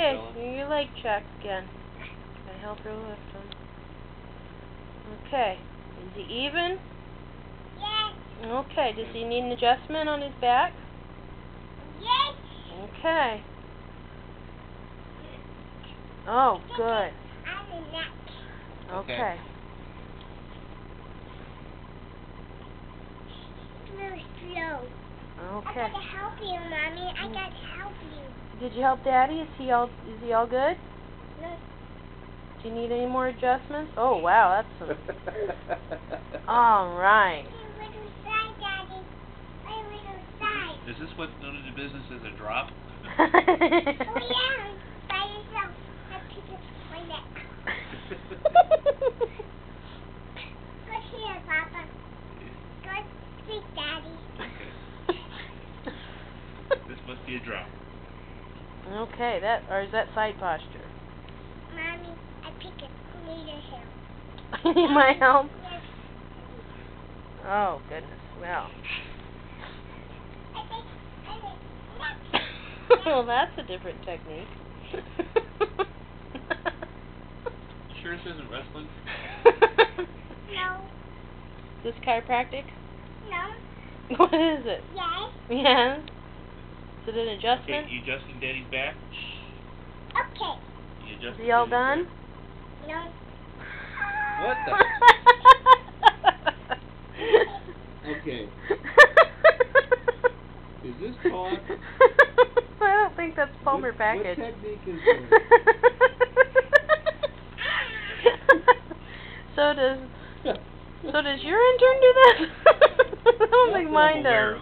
Okay, your leg check again. I help her lift him. Okay. Is he even? Yes. Okay. Does he need an adjustment on his back? Yes. Okay. Oh, good. On the neck. Okay. Slow, slow. Okay. I gotta help you, Mommy. I gotta help you. Did you help Daddy? Is he all good? No. Do you need any more adjustments? Oh wow, that's some. All right. Hey, little side, Daddy. Hey, little side. Is this what's known in the business as a drop? Oh yeah, by yourself. I pick up my neck. Go here, Papa. Go sit, Daddy. Okay. This must be a drop. Okay, or is that side posture? Mommy, I pick it. Need your help. You need my help? Yes. Oh goodness, well. Well, that's a different technique. Sure this isn't wrestling? No. Is this chiropractic? No. What is it? Yes. Yes. Is it an Okay, adjustment? you adjusting Daddy's back? Okay. You Is adjusting he all Daddy's done? back? No. What the? Okay. Is this talk? I don't think that's Palmer package. What technique is this? So does your intern do that? I don't think mine does.